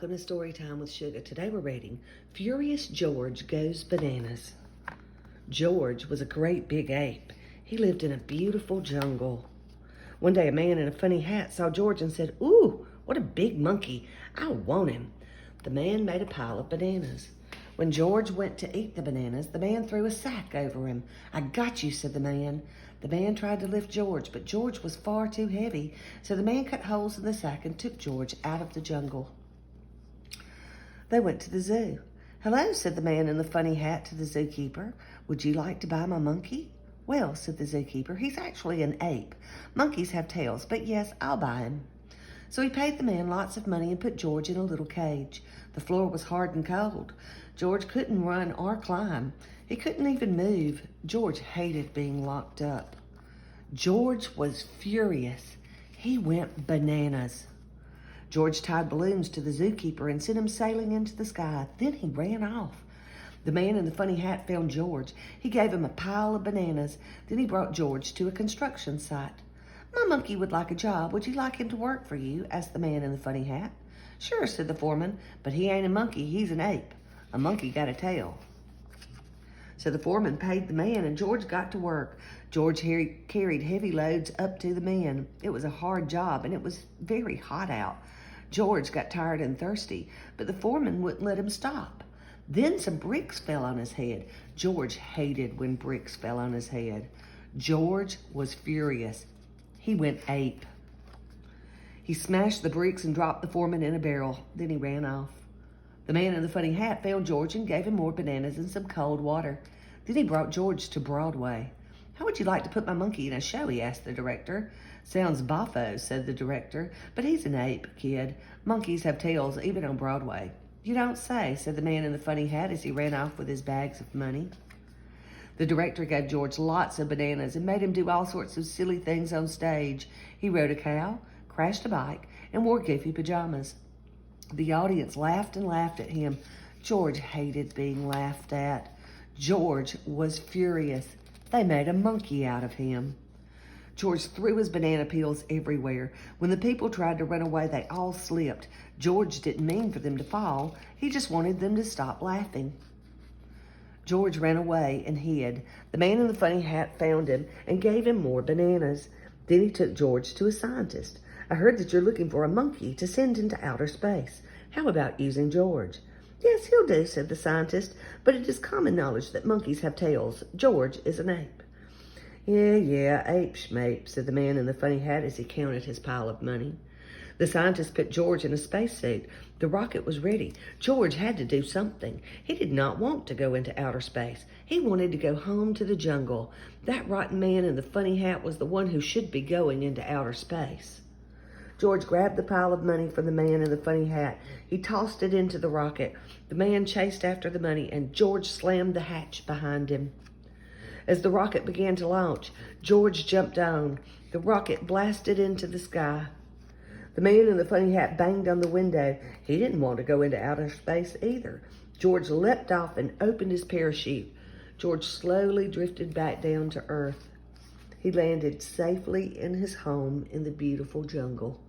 Welcome to Storytime with Sugar. Today we're reading Furious George Goes Bananas. George was a great big ape. He lived in a beautiful jungle. One day a man in a funny hat saw George and said, "Ooh, what a big monkey. I want him." The man made a pile of bananas. When George went to eat the bananas, the man threw a sack over him. "I got you," said the man. The man tried to lift George, but George was far too heavy, so the man cut holes in the sack and took George out of the jungle. They went to the zoo. "Hello," said the man in the funny hat to the zookeeper. "Would you like to buy my monkey?" "Well," said the zookeeper, "he's actually an ape. Monkeys have tails, but yes, I'll buy him." So he paid the man lots of money and put George in a little cage. The floor was hard and cold. George couldn't run or climb. He couldn't even move. George hated being locked up. George was furious. He went bananas. George tied balloons to the zookeeper and sent him sailing into the sky. Then he ran off. The man in the funny hat found George. He gave him a pile of bananas. Then he brought George to a construction site. "My monkey would like a job. Would you like him to work for you?" asked the man in the funny hat. "Sure," said the foreman, "but he ain't a monkey, he's an ape. A monkey got a tail." So the foreman paid the man and George got to work. George carried heavy loads up to the man. It was a hard job and it was very hot out. George got tired and thirsty, but the foreman wouldn't let him stop. Then some bricks fell on his head. George hated when bricks fell on his head. George was furious. He went ape. He smashed the bricks and dropped the foreman in a barrel. Then he ran off. The man in the funny hat found George and gave him more bananas and some cold water. Then he brought George to Broadway. "How would you like to put my monkey in a show?" he asked the director. "Sounds boffo," said the director, "but he's an ape, kid. Monkeys have tails even on Broadway." "You don't say," said the man in the funny hat as he ran off with his bags of money. The director gave George lots of bananas and made him do all sorts of silly things on stage. He rode a cow, crashed a bike, and wore goofy pajamas. The audience laughed and laughed at him. George hated being laughed at. George was furious. They made a monkey out of him. George threw his banana peels everywhere. When the people tried to run away, they all slipped. George didn't mean for them to fall. He just wanted them to stop laughing. George ran away and hid. The man in the funny hat found him and gave him more bananas. Then he took George to a scientist. "I heard that you're looking for a monkey to send into outer space. How about using George?" "Yes, he'll do," said the scientist, "but it is common knowledge that monkeys have tails. George is an ape." Yeah, ape schmape," said the man in the funny hat as he counted his pile of money. The scientist put George in a spacesuit. The rocket was ready. George had to do something. He did not want to go into outer space. He wanted to go home to the jungle. That rotten man in the funny hat was the one who should be going into outer space. George grabbed the pile of money from the man in the funny hat. He tossed it into the rocket. The man chased after the money, and George slammed the hatch behind him. As the rocket began to launch, George jumped on. The rocket blasted into the sky. The man in the funny hat banged on the window. He didn't want to go into outer space either. George leapt off and opened his parachute. George slowly drifted back down to earth. He landed safely in his home in the beautiful jungle.